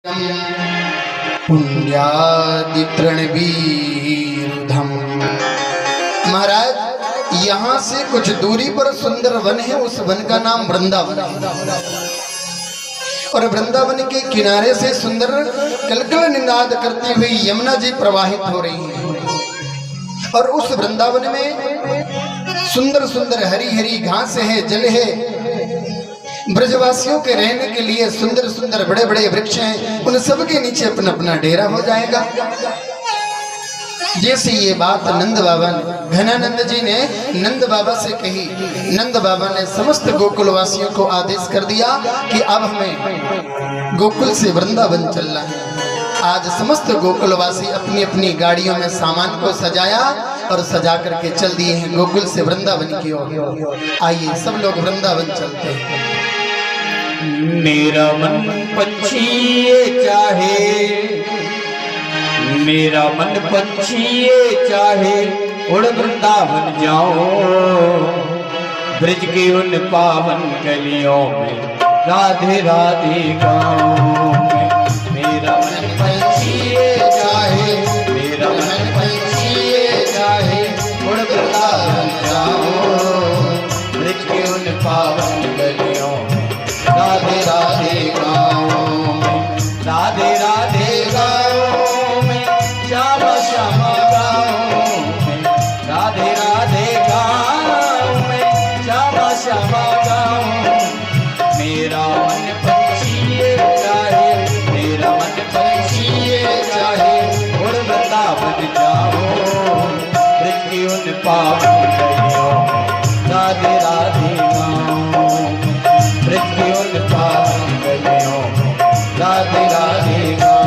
पुण्यादितृणवीरुधम। महाराज, यहाँ से कुछ दूरी पर सुंदर वन है, उस वन का नाम वृंदावन है। और वृंदावन के किनारे से सुंदर कलकल निनाद करती हुई यमुना जी प्रवाहित हो रही है। और उस वृंदावन में सुंदर सुंदर हरी हरी घास है, जल है। ब्रजवासियों के रहने के लिए सुंदर सुंदर बड़े बड़े वृक्ष हैं, उन सब के नीचे अपना अपना डेरा हो जाएगा। जैसे ये बात नंद बाबा ने, घनानंद जी ने नंद बाबा से कही, नंद बाबा ने समस्त गोकुलवासियों को आदेश कर दिया कि अब हमें गोकुल से वृंदावन चलना है। आज समस्त गोकुलवासी अपनी अपनी गाड़ियों में सामान को सजाया और सजा करके चल दिए हैं गोकुल से वृंदावन की ओर। आइए सब लोग वृंदावन चलते हैं। मेरा मन पंछी ये चाहे, मेरा मन पंछी ये चाहे, उड़ वृंदावन जाओ, ब्रज के उन पावन गलियों में राधे राधे गाओ। मेरा मन पंछी ये चाहे, मेरा मन पंछी ये चाहे, उड़ वृंदावन जाओ, ब्रज के उन पावन गलियों में राधे राधे गाओ, राधे राधे गाओ, श्यामा श्यामा गाओ, राधे राधे गाओ, श्यामा श्यामा गाओ। मेरा मन पंछी ये चाहे, मेरा मन पंछी ये चाहे, उड़ वृंदावन जाओ, ब्रज की उन पावन गलियों में राधे राधे गाओ, ब्रज की उन पावन गलियों में राधे राधे गाओ।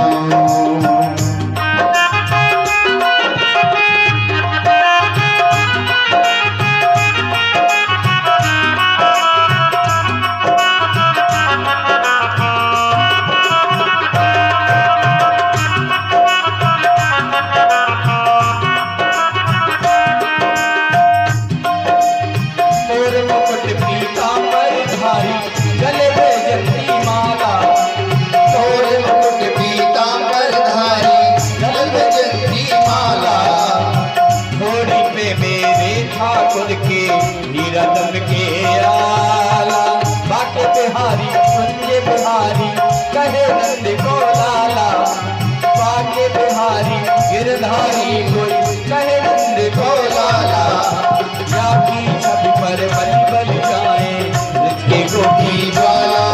गिरधारी कोई कहे नंद को लाला, या की छवि पर बलि बल जाए जिसके गोपी ज्वाला।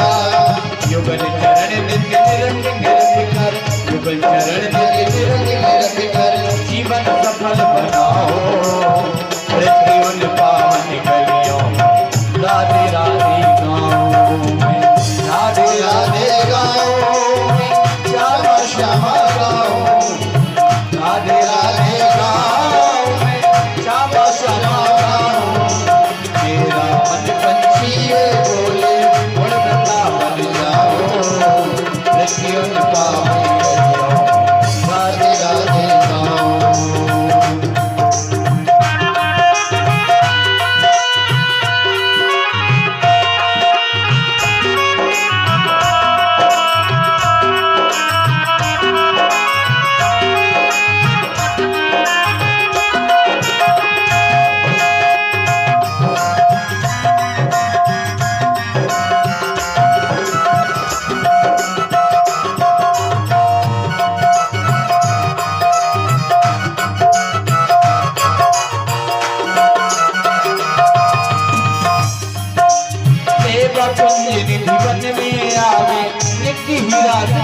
युगल चरण नित्य निरंग निरंग कर, युगल चरण नित्य निरंग निरंग कर, जीवन सफल बनाओ, ब्रज की उन पावन गलियों में राधे राधे गाओ, राधे राधे गाओ, श्यामा श्यामा गाओ, राधे राधे गाओ, श्यामा श्यामा गाओ। मेरा मन पंछी ये बोले, उड़ वृंदावन जाओ, ब्रज की उन पावन गलियों में राधे राधे गाओ।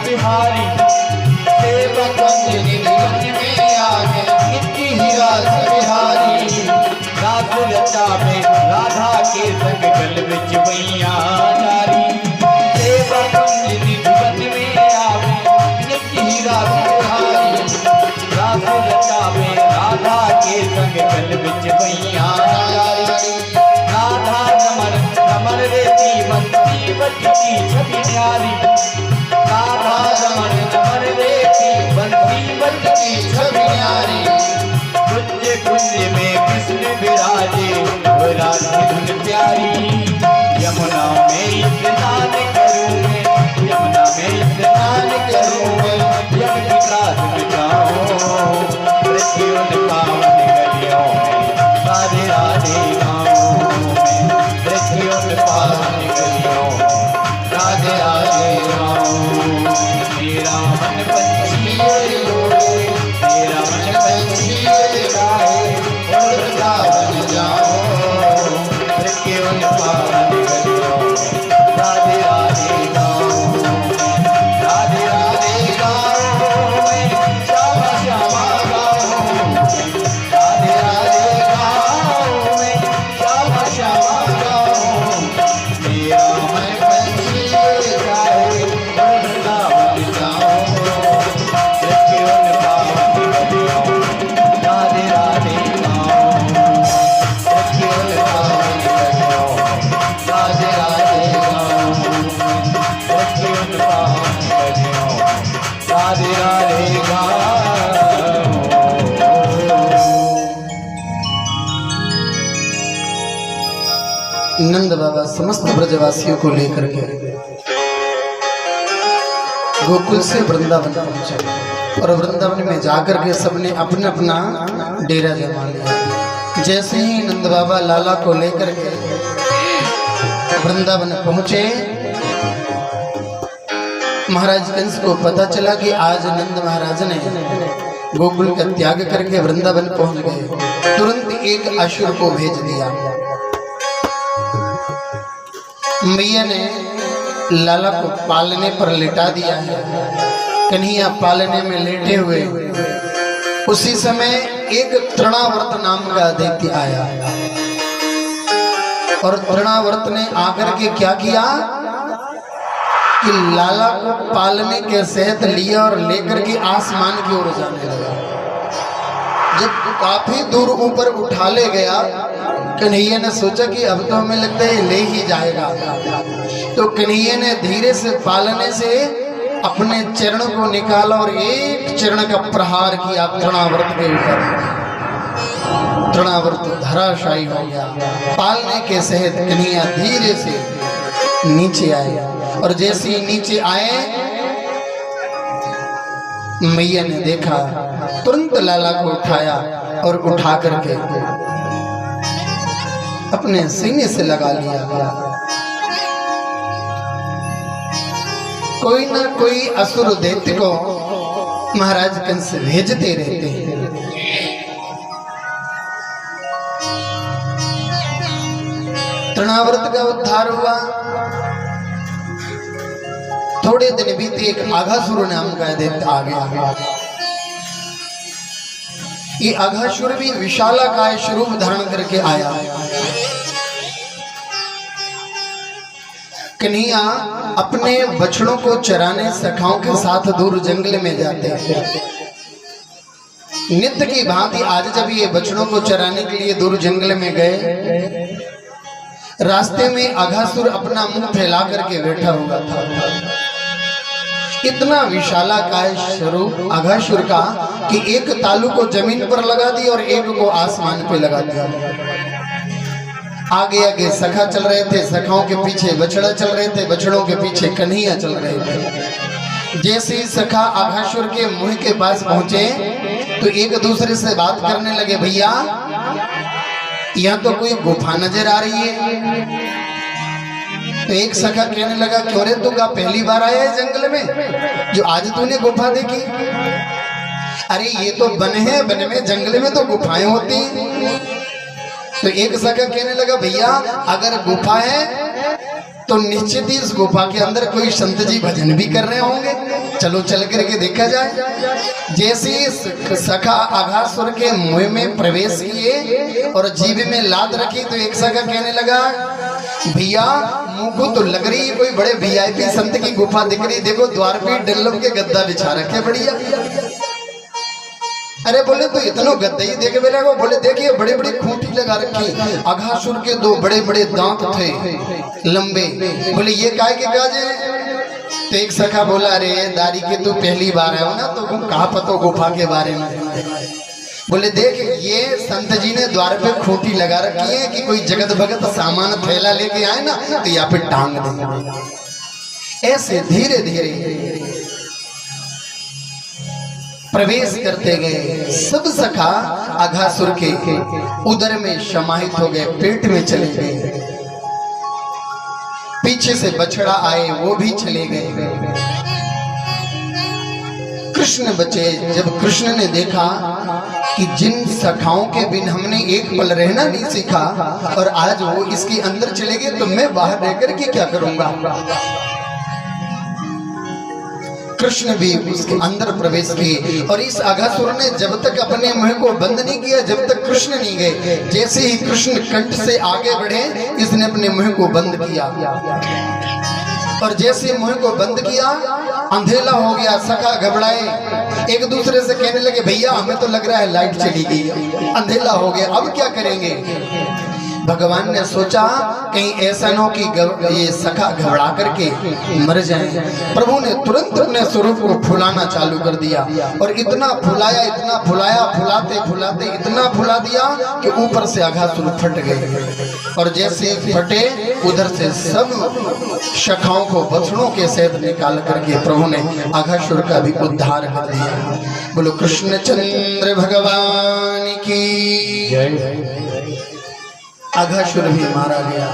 बिहारी सेवा कुंज निधि में आगे नित्य ही रास बिहारी, रास रचा में राधा के संग गल बिच मैया नारी। सेवा कुंज निधि में आगे नित्य ही रास बिहारी, रास रचा में राधा के संग गल बिच मैया नारी। राधा रमन रमन रेती बंसी बजती छवि न्यारी, राधा रमन रमन रेती बंसी बजती छवि न्यारी। कुंज कुंज में कृष्ण विराजे, विराज की धुन प्यारी। यमुना में स्नान करूं मैं, यमुना में स्नान करूं मन पंछी उड़े, मेरा मन पंछी गाए, उड़ वृंदावन जाओ, केवल पावन करो, राधे राधे गाओ, राधे राधे गाओ, मैं श्यामा श्यामा गाओ, राधे राधे गाओ, मैं श्यामा श्यामा गाओ, मेरा मन पंछी गाए, उड़ वृंदावन जाओ, केवल पावन करो, राधे राधे गाओ, केवल पावन करो, राधे राधे गाओ, केवल पावन करो, राधे राधे गाओ। नंद बाबा समस्त ब्रजवासियों को लेकर के गोकुल से वृंदावन पहुंचे और वृंदावन में जाकर के सबने अपना अपना डेरा जमा लिया। जैसे ही नंद बाबा लाला को लेकर के वृंदावन पहुंचे, महाराज कंस को पता चला कि आज नंद महाराज ने गोकुल का त्याग करके वृंदावन पहुंच गए। तुरंत एक असुर को भेज दिया। मैया ने लाला को पालने पर लिटा दिया है। कन्हैया पालने में लेटे हुए, उसी समय एक तृणावर्त नाम का दैत्य आया और तृणावर्त ने आकर के क्या किया कि लाला को पालने के सहित लिया और लेकर के आसमान की ओर जाने लगा। जब काफी दूर ऊपर उठा ले गया, कन्हैया ने सोचा कि अब तो हमें लगता है ले ही जाएगा। तो कन्हैया ने धीरे से पालने से अपने चरण को निकाला और एक चरण का प्रहार किया तृणावर्त के ऊपर। तृणावर्त धराशायी हो गया। पालने के सहित कन्हैया धीरे से नीचे आए और जैसे ही नीचे आए, मैया ने देखा, तुरंत लाला को उठाया और उठा करके अपने सीने से लगा लिया। कोई ना कोई असुर दैत्य को महाराज कंस भेजते रहते हैं। तृणावर्त का उद्धार हुआ। थोड़े दिन बीते, एक आघासुर नाम का दैत्य आ गया। ये आघासुर भी विशालाकाय स्वरूप धारण करके आया। कन्हैया अपने बछड़ों को चराने सखाओं के साथ दूर जंगल में जाते हैं। नित्य की भांति आज जब ये बछड़ों को चराने के लिए दूर जंगल में गए, रास्ते में आघासुर अपना मुंह फैला करके बैठा हुआ था। इतना विशालाकाय स्वरूप आघासुर का कि एक तालू को जमीन पर लगा दी और एक को आसमान पे लगा दिया। आगे आगे सखा चल रहे थे, सखाओं के पीछे बछड़ा चल रहे थे, बछड़ों के पीछे कन्हैया चल रहे थे। जैसे ही सखा आघासुर के मुंह के पास पहुंचे तो एक दूसरे से बात करने लगे, भैया यहाँ तो कोई गुफा नजर आ रही है। तो एक सखा कहने लगा, क्यों रे तू का पहली बार आया है जंगल में जो आज तूने गुफा देखी? अरे ये तो वन है, वन में जंगल में तो गुफाएं होती हैं। तो एक सखा कहने लगा, भैया अगर गुफा है तो निश्चित ही इस गुफा के अंदर कोई संत जी भजन भी कर रहे होंगे, चलो चल करके देखा जाए। जैसे ही सखा आघासुर के मुंह में प्रवेश किए और जीभ में लात रखी तो एक सखा कहने लगा, भैया मुंह को तो लग रही है कोई बड़े वीआईपी संत की गुफा दिख रही, देखो द्वार पे डल्लब के गद्दा बिछा रखे बढ़िया। अरे बोले तो इतना गद्दा ही देखे बेला को, बोले देखिए बड़े बड़े खूंटी लगा रखी। आघासुर के दो बड़े बड़े दांत थे लंबे। बोले ये काय के काज है? तो एक सखा बोला, अरे दारी के तू पहली बार आयो ना, तो कहा पतो गुफा के बारे में? बोले देख ये संत जी ने द्वार पे खूंटी लगा रखी है कि कोई जगत भगत सामान थैला लेके आए ना तो यहाँ पे टांग देंगे। ऐसे धीरे धीरे प्रवेश करते गए। सब सखा आघासुर के उदर में समाहित हो गए, पेट में चले गए। पीछे से बछड़ा आए, वो भी चले गए। कृष्ण बचे। जब कृष्ण ने देखा कि जिन सखाओं के बिन हमने एक पल रहना नहीं सीखा और आज वो इसके अंदर चले गए, तो मैं बाहर रह करके क्या करूंगा। कृष्ण भी उसके अंदर प्रवेश किए और इस अघासुर ने जब तक अपने मुंह को बंद नहीं किया, जब तक कृष्ण नहीं गए, जैसे ही कृष्ण कंठ से आगे बढ़े, इसने अपने मुंह को बंद किया और जैसे मुंह को बंद किया अंधेला हो गया। सखा घबराए, एक दूसरे से कहने लगे भैया हमें तो लग रहा है लाइट चली गई, अंधेला हो गया, अब क्या करेंगे। भगवान ने सोचा कहीं ऐसा न हो कि ये सखा घबरा करके मर जाए। प्रभु ने तुरंत अपने स्वरूप को फुलाना चालू कर दिया और इतना फुलाया, इतना फुलाया, फुलाते फुलाते इतना फुला दिया कि ऊपर से अघासुर फट गए और जैसे फटे उधर से सब शाखाओं को बछड़ों के सहित निकाल करके प्रभु ने अघासुर का भी उद्धार कर दिया। बोलो कृष्णचंद्र भगवान की जय। अघासुर भी मारा गया।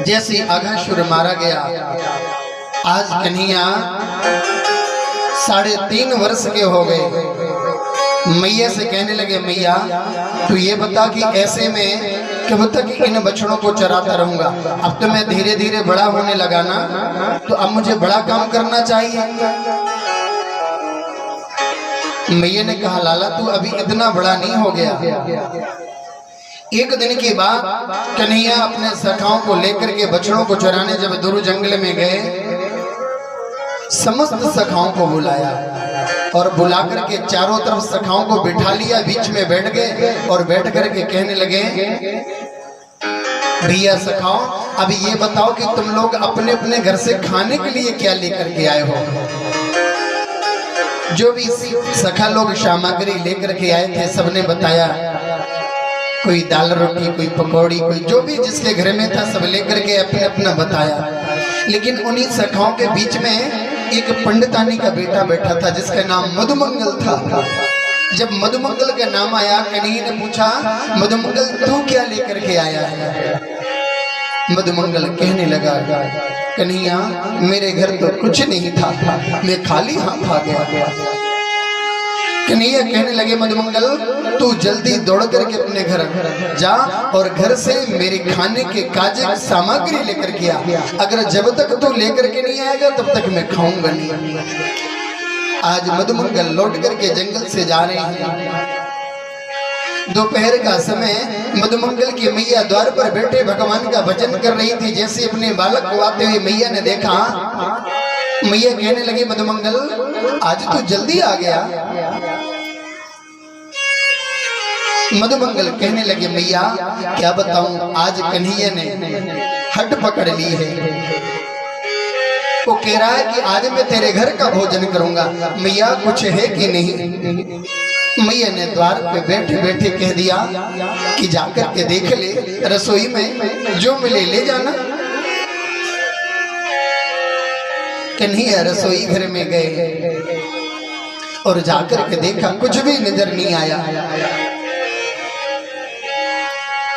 जैसे अघासुर मारा गया, आज कन्हैया 3.5 वर्ष के हो गए। मैया से कहने लगे मैया तू ये बता कि ऐसे में कब तक इन बछड़ों को चराता रहूंगा। अब तो मैं धीरे धीरे बड़ा होने लगा ना, तो अब मुझे बड़ा काम करना चाहिए। मैया ने कहा लाला तू अभी इतना बड़ा नहीं हो गया। एक दिन के बाद कन्हैया अपने सखाओं को लेकर के बछड़ों को चराने जब दूर जंगल में गए, समस्त सखाओं को बुलाया और बुला करके चारों तरफ सखाओं को बिठा लिया, बीच में बैठ गए और बैठ करके कहने लगे भैया सखाओ अब ये बताओ कि तुम लोग अपने अपने घर से खाने के लिए क्या लेकर के आए हो। जो भी सखा लोग सामग्री लेकर के आए थे सबने बताया, कोई दाल रोटी, कोई पकौड़ी, कोई जो भी जिसके घर में था सब लेकर के अपने अपना बताया। लेकिन उन्हीं सखाओं के बीच में एक पंडितानी का बेटा बैठा था जिसका नाम मधुमंगल था। जब मधुमंगल का नाम आया कन्हैया ने पूछा मधुमंगल तू क्या लेकर के आया है। मधुमंगल कहने लगा कन्हैया मेरे घर तो कुछ नहीं था, मैं खाली हाथ आ गया। कन्हैया कहने लगे मधुमंगल तू जल्दी दौड़ करके अपने घर जा और घर से मेरे खाने के काजे सामग्री लेकर के आ। अगर जब तक तू लेकर के नहीं आएगा तब तक मैं खाऊंगा नहीं। आज मधुमंगल लौट करके जंगल से जा रहे हैं। दोपहर का समय मधुमंगल की मैया द्वार पर बैठे भगवान का भजन कर रही थी। जैसे अपने बालक को आते हुए मैया ने देखा, मैया कहने लगी मधुमंगल आज तो जल्दी आ गया। मधुमंगल कहने लगे मैया क्या बताऊं, आज कन्हैया ने हट पकड़ ली है। वो कह रहा है कि आज मैं तेरे घर का भोजन करूंगा। मैया कुछ है कि नहीं। मैया ने द्वार पे बैठे बैठे कह दिया कि जाकर के देख ले, रसोई में जो मिले ले जाना। कन्हैया रसोई घर में गए और जाकर के देखा कुछ भी नजर नहीं आया।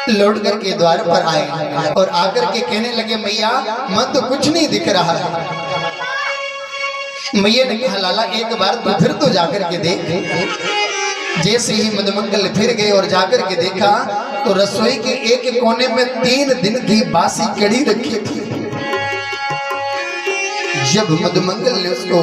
लौट करके द्वार पर आए और आकर के कहने लगे मैया मन तो कुछ नहीं दिख रहा है। मैया ने कहा लाला एक बार तो फिर तो जाकर के देख। जैसे ही मधुमंगल फिर गए और जाकर के देखा तो रसोई के एक कोने में 3 दिन की बासी कड़ी रखी थी। जब मधुमंगल ने उसको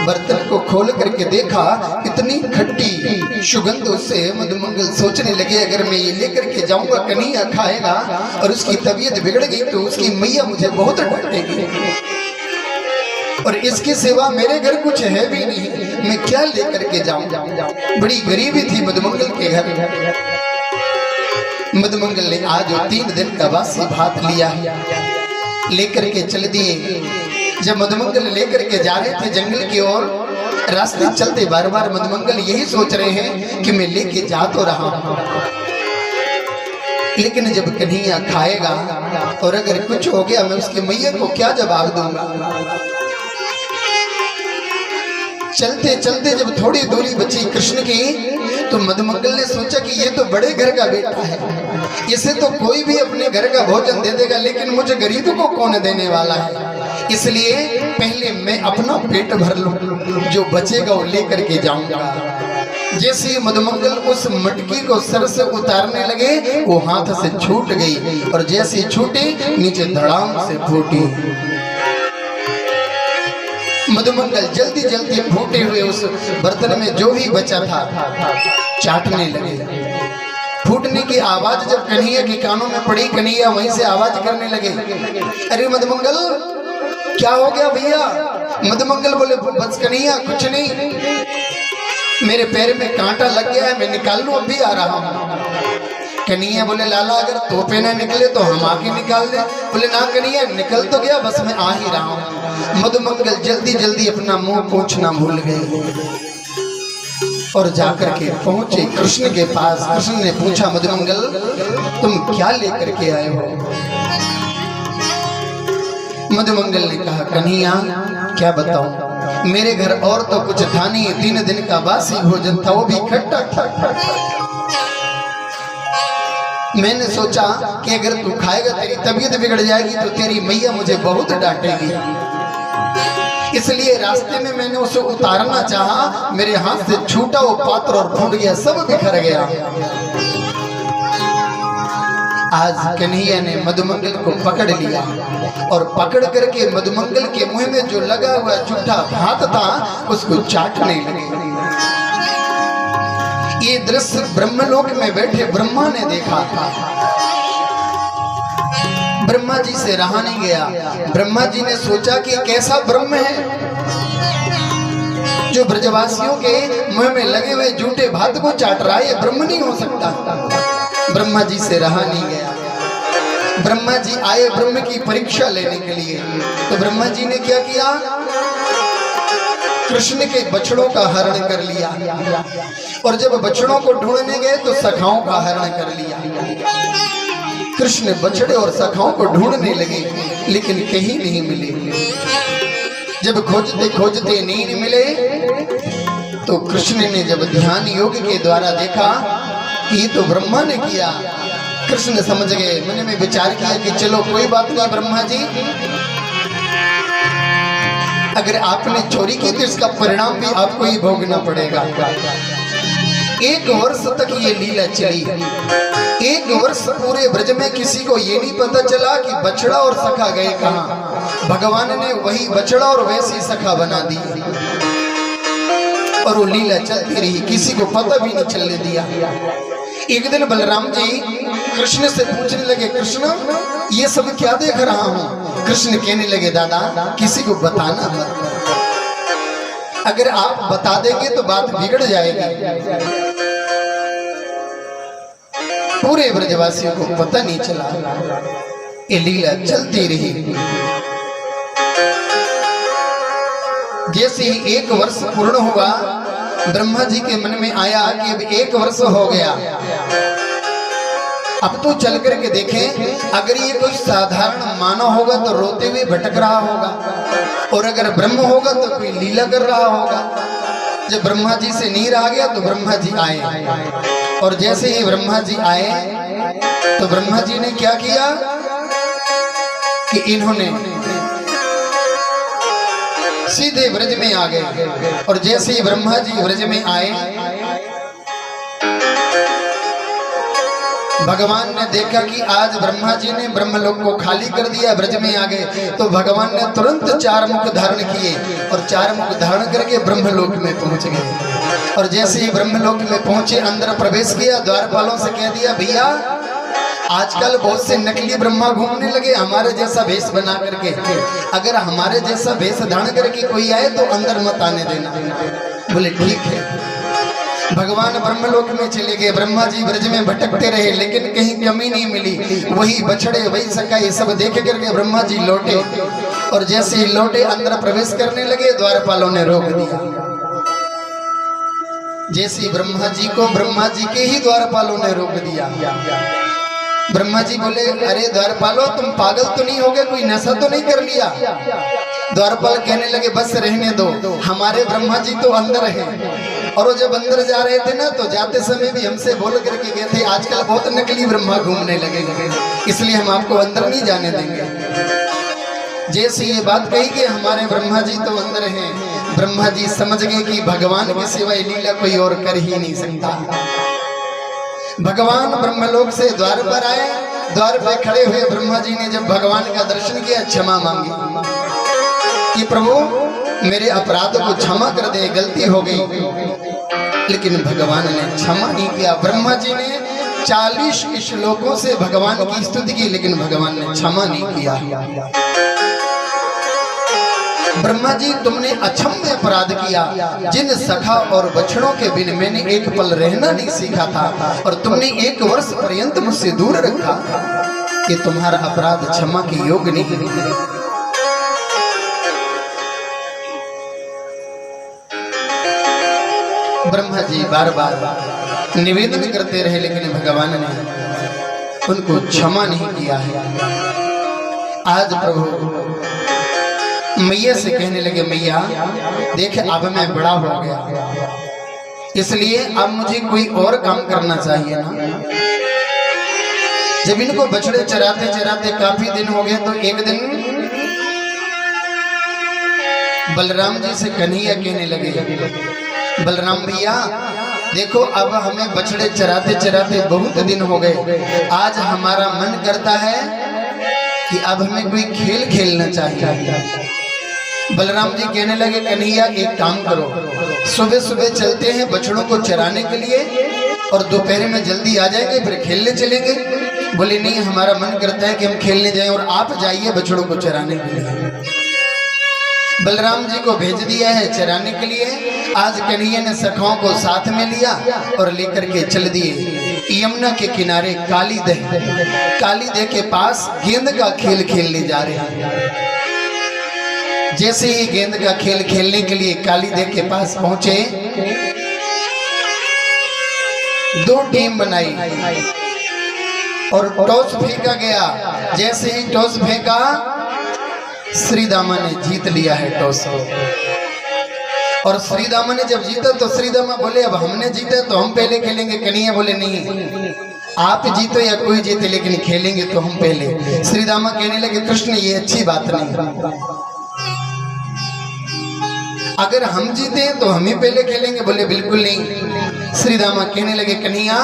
बर्तन को खोल करके देखा इतनी खट्टी सुगंध उससे मधुमंगल सोचने लगे अगर मैं ये लेकर के जाऊंगा कन्हैया खाएगा और उसकी तबीयत बिगड़ गई तो उसकी मैया मुझे बहुत डांटेगी और इसके सिवा मेरे घर कुछ है भी नहीं, मैं क्या लेकर के जाऊं। बड़ी गरीबी थी मधुमंगल के घर। मधुमंगल ने आज 3 दिन का बासी भात लिया लेकर के चल दिए। जब मधुमंगल लेकर के जा रहे थे जंगल की ओर, रास्ते चलते बार बार मधुमंगल यही सोच रहे हैं कि मैं लेके जा तो रहा हूं, लेकिन जब कन्हैया खाएगा और अगर कुछ हो गया मैं उसकी मैया को क्या जवाब दूंगा। चलते चलते जब थोड़ी दूरी बची कृष्ण की तो मधुमंगल ने सोचा कि ये तो बड़े घर का बेटा है, इसे तो कोई भी अपने घर का भोजन दे देगा, लेकिन मुझे गरीब को कौन देने वाला है, इसलिए पहले मैं अपना पेट भर लूं, जो बचेगा वो लेकर के जाऊंगा। जैसे ही मधुमंगल उस मटकी को सर से उतारने लगे, वो हाथ से छूट गई और जैसे ही छूटी नीचे धड़ाम से फूटी। मधुमंगल जल्दी जल्दी फूटे हुए उस बर्तन में जो भी बचा था चाटने लगे। फूटने की आवाज जब कन्हैया के कानों में पड़ी, कन्हैया वहीं से आवाज करने लगे, अरे मधुमंगल क्या हो गया भैया? मधुमंगल बोले, बस कन्हैया कुछ नहीं, मेरे पैर में कांटा लग गया है, मैं निकाल लूं, अभी आ रहा हूं। कन्हैया बोले, लाला अगर तोपे ना निकले तो हम आके निकाल दे। बोले, ना कन्हैया निकल तो गया, बस मैं आ ही रहा हूं। मधुमंगल जल्दी जल्दी अपना मुंह पोंछना भूल गए और जाकर के पहुंचे कृष्ण के पास। कृष्ण ने पूछा, मधुमंगल तुम क्या लेकर के आए हो? मधुमंगल ने कहा, कन्हैया क्या बताऊं, मेरे घर और तो कुछ था नहीं, 3 दिन का बासी भोजन था, वो भी खट्टा खट्टा। मैंने सोचा कि अगर तू खाएगा तेरी तबीयत बिगड़ जाएगी तो तेरी मैया मुझे बहुत डांटेगी, इसलिए रास्ते में मैंने उसे उतारना चाहा, मेरे हाथ से छूटा वो पात्र और फूट गया, सब बिखर गया। आज कन्हैया ने मधुमंगल को पकड़ लिया और पकड़ करके मधुमंगल के मुंह में जो लगा हुआ झूठा भात था उसको चाटने लगे। ये दृश्य ब्रह्मलोक में बैठे ब्रह्मा ने देखा था। ब्रह्मा जी से रहा नहीं गया। ब्रह्मा जी ने सोचा कि कैसा ब्रह्म है जो ब्रजवासियों के मुंह में लगे हुए झूठे भात को चाट रहा है, ये ब्रह्म नहीं हो सकता। ब्रह्मा जी से रहा नहीं गया। ब्रह्मा जी आए ब्रह्म की परीक्षा लेने के लिए। तो ब्रह्मा जी ने क्या किया, कृष्ण के बछड़ों का हरण कर लिया, और जब बछड़ों को ढूंढने गए तो सखाओं का हरण कर लिया। कृष्ण बछड़े और सखाओं को ढूंढने लगे, लेकिन कहीं नहीं मिले। जब खोजते खोजते नहीं मिले तो कृष्ण ने जब ध्यान योग के द्वारा देखा कि ये तो ब्रह्मा ने किया, कृष्ण समझ गए, मन में विचार किया कि चलो कोई बात नहीं ब्रह्मा जी, अगर आपने चोरी की तो इसका परिणाम भी आपको ही भोगना पड़ेगा। 1 वर्ष तक ये लीला चली। 1 वर्ष पूरे ब्रज में किसी को ये नहीं पता चला कि बछड़ा और सखा गए कहाँ। भगवान ने वही बछड़ा और वैसी सखा बना दी और वो लीला चलती रही, किसी को पता भी नहीं चलने दिया। एक दिन बलराम जी कृष्ण से पूछने लगे, कृष्ण ये सब क्या देख रहा हूँ? कृष्ण कहने लगे, दादा किसी को बताना मत, अगर आप बता देंगे तो बात बिगड़ जाएगी। पूरे ब्रजवासियों को पता नहीं चला, ये लीला चलती रही। जैसे ही 1 वर्ष पूर्ण हुआ, ब्रह्मा जी के मन में आया कि अब 1 वर्ष हो गया, अब तो चल करके देखें, अगर ये कोई साधारण मानव होगा तो रोते हुए भटक रहा होगा, और अगर ब्रह्म होगा तो कोई लीला कर रहा होगा। जब ब्रह्मा जी से नहीं रहा गया तो ब्रह्मा जी आए, और जैसे ही ब्रह्मा जी आए तो ब्रह्मा जी ने क्या किया कि इन्होंने सीधे ब्रज में आ गए। और जैसे ही ब्रह्मा जी ब्रज में आए, भगवान ने देखा कि आज ब्रह्मा जी ने ब्रह्मलोक को खाली कर दिया, ब्रज में आ गए, तो भगवान ने तुरंत 4 मुख धारण किए और 4 मुख धारण करके ब्रह्मलोक में पहुंच गए। और जैसे ही ब्रह्मलोक में पहुंचे, अंदर प्रवेश किया, द्वारपालों से कह दिया, भैया आजकल बहुत से नकली ब्रह्मा घूमने लगे हमारे जैसा भेष बना करके, अगर हमारे जैसा भेष धारण करके कोई आए तो अंदर मत आने देना। बोले ठीक है। भगवान ब्रह्मलोक में चले गए। ब्रह्मा जी ब्रज में भटकते रहे, लेकिन कहीं कमी नहीं मिली। वही बछड़े वही सखा ये सब देखे करके ब्रह्मा जी लौटे, और जैसे ही लौटे अंदर प्रवेश करने लगे, द्वारपालों ने रोक दिया। जैसे ब्रह्मा जी को ब्रह्मा जी के ही द्वारपालों ने रोक दिया। ब्रह्मा जी बोले, अरे द्वारपालो तुम पागल तो नहीं हो गए, कोई नशा तो नहीं कर लिया? द्वारपाल कहने लगे, बस रहने दो, हमारे ब्रह्मा जी तो अंदर हैं और वो जब अंदर जा रहे थे ना, तो जाते समय भी हमसे बोल करके गए थे, आजकल बहुत नकली ब्रह्मा घूमने लगे, इसलिए हम आपको अंदर नहीं जाने देंगे। जैसे ये बात कही कि हमारे ब्रह्मा जी तो अंदर हैं, ब्रह्मा जी समझ गए कि भगवान के सिवाय लीला कोई और कर ही नहीं सकता। भगवान ब्रह्मलोक से द्वार पर आए, द्वार पर खड़े हुए ब्रह्मा जी ने जब भगवान का दर्शन किया, क्षमा मांगी कि प्रभु मेरे अपराध को क्षमा कर दे, गलती हो गई। लेकिन भगवान ने क्षमा नहीं किया। ब्रह्मा जी ने 40 श्लोकों से भगवान की स्तुति की, लेकिन भगवान ने क्षमा नहीं किया। ब्रह्मा जी, तुमने अक्षम्य अपराध किया। जिन सखा और बछड़ों के बिन मैंने एक पल रहना नहीं सीखा था, और तुमने 1 वर्ष पर्यंत मुझसे दूर रखा, कि तुम्हारा अपराध क्षमा के योग नहीं। ब्रह्मा जी बार बार निवेदन करते रहे, लेकिन भगवान ने उनको क्षमा नहीं किया है। आज प्रभु मैया से कहने लगे, मैया देखे अब मैं बड़ा हो गया, इसलिए अब मुझे कोई और काम करना चाहिए ना। जब इनको बछड़े चराते चराते काफी दिन हो गए, तो एक दिन बलराम जी से कन्हैया कहने लगे, बलराम भैया देखो, अब हमें बछड़े चराते चराते बहुत दिन हो गए, आज हमारा मन करता है कि अब हमें कोई खेल खेलना चाहिए। बलराम जी कहने लगे, कन्हैया एक काम करो, सुबह सुबह चलते हैं बछड़ों को चराने के लिए, और दोपहर में जल्दी आ जाएंगे, फिर खेलने चलेंगे। बोले नहीं, हमारा मन करता है कि हम खेलने जाएं और आप जाइए बछड़ों को चराने के लिए। बलराम जी को भेज दिया है चराने के लिए। आज कन्हैया ने सखाओं को साथ में लिया और लेकर के चल दिए यमुना के किनारे कालीदह के पास गेंद का खेल खेलने जा रहे हैं। जैसे ही गेंद का खेल खेलने के लिए कालीदह के पास पहुंचे, 2 टीम बनाई और टॉस फेंका गया। जैसे ही टॉस फेंका, श्रीदामा ने जीत लिया है टॉस को। और श्रीदामा ने जब जीता तो श्रीदामा बोले, अब हमने जीता तो हम पहले खेलेंगे। कन्हैया बोले, नहीं, आप जीतो या कोई जीते, लेकिन खेलेंगे तो हम पहले। श्रीदामा कहने लगे, कृष्ण ये अच्छी बात नहीं, अगर हम जीते तो हम ही पहले खेलेंगे। बोले बिल्कुल नहीं। श्रीदामा कहने लगे, कन्हैया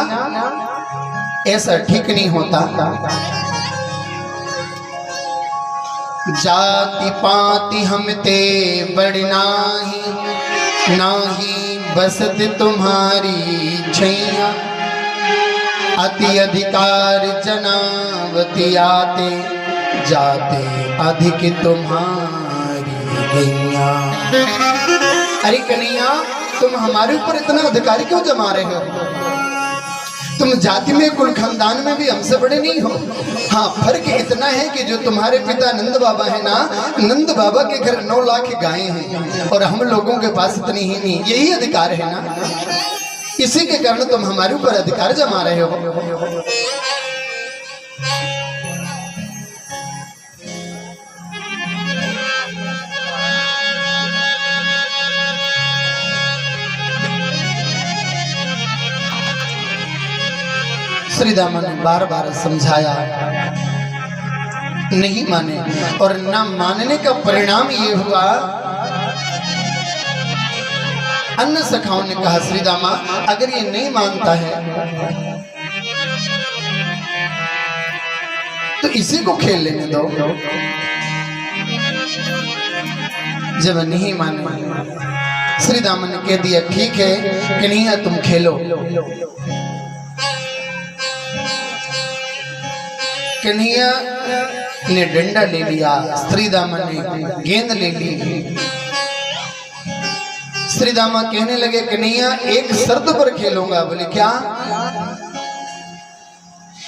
ऐसा ठीक नहीं होता, जाति पाति हम ते बड़नाही, नाही बसत तुम्हारी छैया, अति अधिकार जनावती आते, जाते अधिक तुम्हारी गैया। अरे कन्हैया, तुम हमारे ऊपर इतना अधिकार क्यों जमा रहे हो? तुम जाति में, कुल खानदान में भी हमसे बड़े नहीं हो। हाँ, फर्क इतना है कि जो तुम्हारे पिता नंद बाबा है ना, नंद बाबा के घर 9 लाख गायें हैं और हम लोगों के पास इतनी ही नहीं। यही अधिकार है ना, इसी के कारण तुम हमारे ऊपर अधिकार जमा रहे हो। श्रीदामा ने बार बार समझाया, नहीं माने, और न मानने का परिणाम ये हुआ, अन्य सखाओं ने कहा, श्रीदामा अगर ये नहीं मानता है तो इसी को खेल लेने दो। जब नहीं माने, श्रीदामा ने कह दिया, ठीक है कन्हैया तुम खेलो। कन्हैया ने डंडा ले लिया, श्रीदामा ने गेंद ले ली। श्रीदामा कहने लगे, कन्हैया एक शर्त पर खेलूंगा। बोले क्या?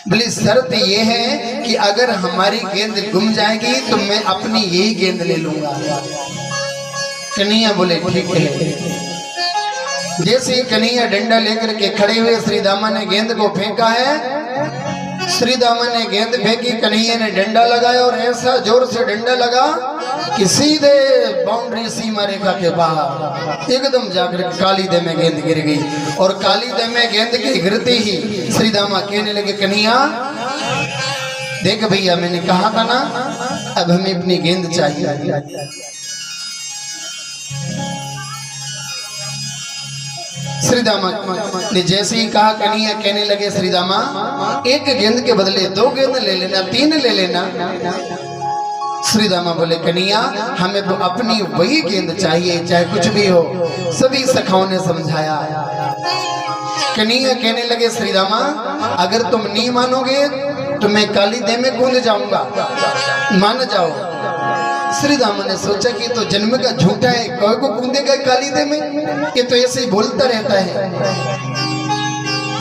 बोले शर्त ये है कि अगर हमारी गेंद गुम जाएगी तो मैं अपनी यही गेंद ले लूंगा। कन्हैया बोले ठीक है। जैसे ही कन्हैया डंडा लेकर के खड़े हुए, श्रीदामा ने गेंद को फेंका है, श्री दामा ने गेंद फेंकी, कन्हैया ने डंडा लगाया और ऐसा जोर से डंडा लगा कि सीधे बाउंड्री सीमा रेखा के बाहर एकदम जाकर काली दे में गेंद गिर गई। और काली दे में गेंद की गिरते ही श्री दामा कहने लगे, कन्हैया देख भैया, मैंने कहा था ना अब हमें अपनी गेंद चाहिए। श्री दामा ने जैसे ही कहा, कन्हैया कहने लगे, श्री दामा एक गेंद के बदले 2 गेंद ले लेना, 3 ले लेना। श्री दामा बोले, कन्हैया हमें तो अपनी वही गेंद चाहिए, चाहे कुछ भी हो। सभी सखाओं ने समझाया। कन्हैया कहने लगे, श्री दामा अगर तुम नहीं मानोगे तो मैं काली दे में कूद जाऊंगा, मान जाओ। श्री दामा ने सोचा कि तो जन्म का झूठा है, कौन को कूदेगा काली दे में, ये तो ऐसे ही बोलता रहता है।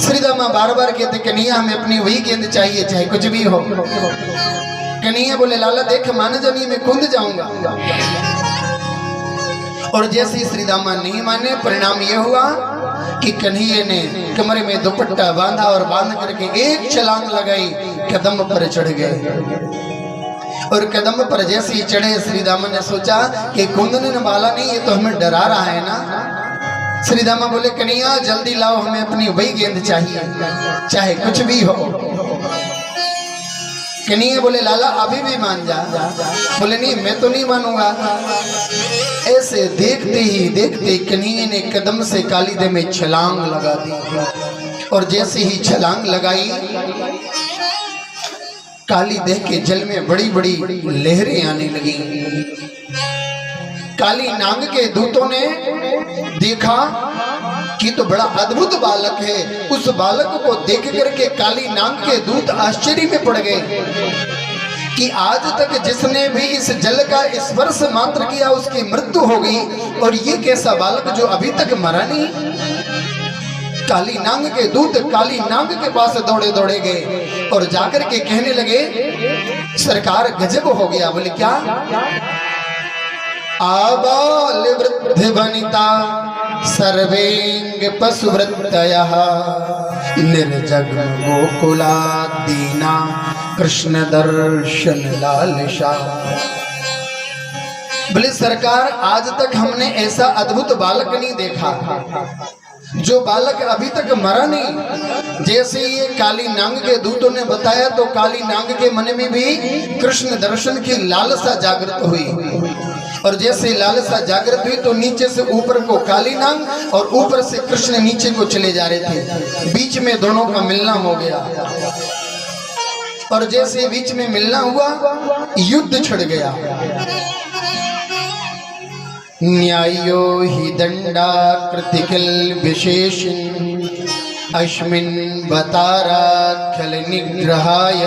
श्री दामा बार बार कहते, कन्हैया हमें अपनी वही गेंद चाहिए, चाहे कुछ भी हो। कन्हैया बोले, लाला देख मान जानी, मैं कूद जाऊंगा। और जैसे ही श्री दामा नहीं माने, परिणाम यह हुआ कि कन्हैया ने कमरे में दुपट्टा बांधा और बांध करके एक छलांग लगाई, कदम पर चढ़ गए। और कदम पर जैसे ही चढ़े, श्री दामा ने सोचा कि कूदने वाला नहीं, ये तो हमें डरा रहा है ना। श्री दामा बोले, कन्हैया जल्दी लाओ, हमें अपनी वही गेंद चाहिए, चाहे कुछ भी हो। कन्हैया बोले, लाला अभी भी मान जा। बोले, नहीं मैं तो नहीं मानूंगा। ऐसे देखते ही देखते कन्हैया ने कदम से काली दे में छलांग लगा दी। और जैसे ही छलांग लगाई, काली दह के जल में बड़ी बड़ी लहरें आने लगी। काली नाग के दूतों ने देखा कि तो बड़ा अद्भुत बालक है। उस बालक को देख करके काली नाग के दूत आश्चर्य में पड़ गए कि आज तक जिसने भी इस जल का स्पर्श मात्र किया उसकी मृत्यु हो गई, और ये कैसा बालक जो अभी तक मरा नहीं। काली नाग के दूत काली नाग के पास दौड़े दौड़े गए और जाकर के कहने लगे, सरकार गजब हो गया। बोले, क्या? आबाल वृद्ध वनिता सर्वेंग पशुवृत्तयः निर्जग गोकुला दीना कृष्ण दर्शन लालसा। बोले, सरकार आज तक हमने ऐसा अद्भुत बालक नहीं देखा, जो बालक अभी तक मरा नहीं। जैसे ये काली नाग के दूतों ने बताया तो काली नाग के मन में भी कृष्ण दर्शन की लालसा जागृत हुई। और जैसे लालसा जागृत हुई तो नीचे से ऊपर को काली नाग और ऊपर से कृष्ण नीचे को चले जा रहे थे। बीच में दोनों का मिलना हो गया। और जैसे बीच में मिलना हुआ, युद्ध छिड़ गया। न्यायो हि दंडा कृतिकिल विशेषिन अस्मिन् बतारा खल निग्रहाय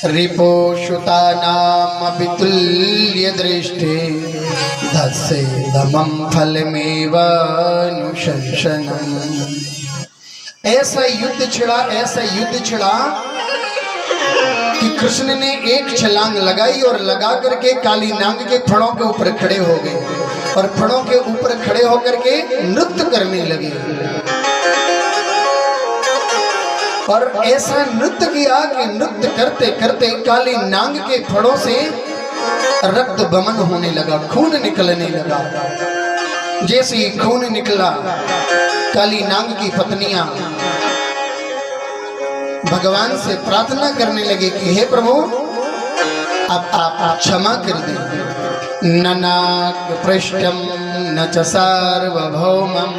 रिपोषुतानाम अपितुल्य दृष्टे धत्से दमं फलमेव अनुशंसनम्। ऐसा युद्ध छिड़ा कि कृष्ण ने एक छलांग लगाई और लगा करके काली नाग के फड़ों के ऊपर खड़े हो गए और फड़ों के ऊपर खड़े होकर के नृत्य करने लगे। और ऐसा नृत्य किया कि नृत्य करते करते काली नाग के फड़ों से रक्त बमन होने लगा, खून निकलने लगा। जैसे ही खून निकला, काली नाग की पत्नियां भगवान से प्रार्थना करने लगे कि हे प्रभु, आप क्षमा कर दें। ननाक पृष्ठम न च सार्वभौमम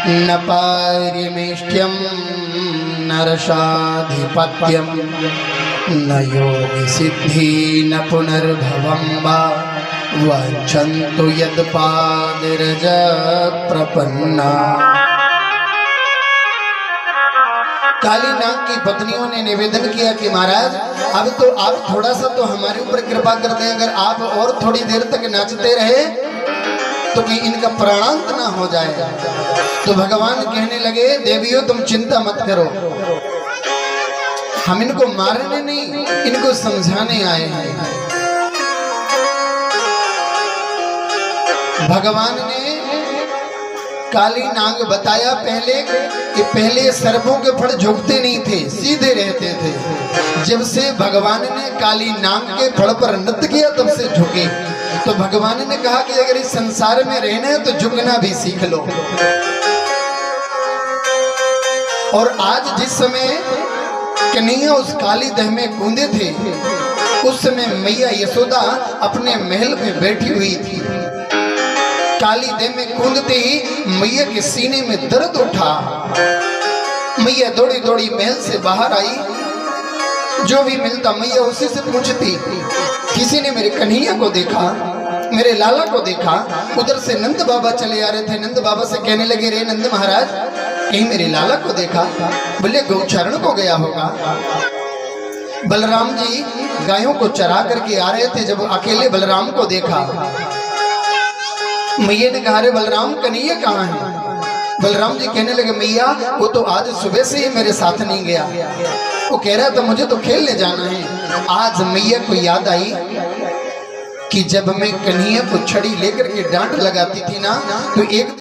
न पारिमेष्ट्यम न रसाधिपत्यम न योगि सिद्धि न पुनर्भवम वा वाञ्छन्तु यत्पादरज प्रपन्ना। काली नाग की पत्नियों ने निवेदन किया कि महाराज, अब तो आप थोड़ा सा तो हमारे ऊपर कृपा कर दें। अगर आप और थोड़ी देर तक नाचते रहे तो कि इनका प्राणांत ना हो जाए। तो भगवान कहने लगे, देवियों तुम चिंता मत करो, हम इनको मारने नहीं, इनको समझाने आए हैं। भगवान ने काली नाग बताया पहले कि पहले सर्पों के फड़ झुकते नहीं थे, सीधे रहते थे। जब से भगवान ने काली नाग के फड़ पर नृत्य किया तब से झुके। तो भगवान ने कहा कि अगर इस संसार में रहना है तो झुकना भी सीख लो। और आज जिस समय कन्हैया उस काली दह में कूदे थे, उस समय मैया यशोदा अपने महल में बैठी हुई थी। काली देह में कूदते ही मैया के सीने में दर्द उठा। मैया दौड़ी दौड़ी महल से बाहर आई। जो भी मिलता मैया उसी से पूछती, किसी ने मेरे कन्हैया को देखा, मेरे लाला को देखा। उधर से नंद बाबा चले आ रहे थे। नंद बाबा से कहने लगे, रे नंद महाराज, कहीं मेरे लाला को देखा? बोले गौचरण को गया होगा। बलराम जी गायों को चरा करके आ रहे थे, जब अकेले बलराम को देखा, मैया ने कहा, रे बलराम, कन्हैया कहाँ है? बलराम जी कहने लगे, मैया वो तो आज सुबह से ही मेरे साथ नहीं गया। वो कह रहा था मुझे तो खेलने जाना है। आज मैया को याद आई कि जब मैं कन्हैया को छड़ी लेकर के डांट लगाती थी ना, तो एक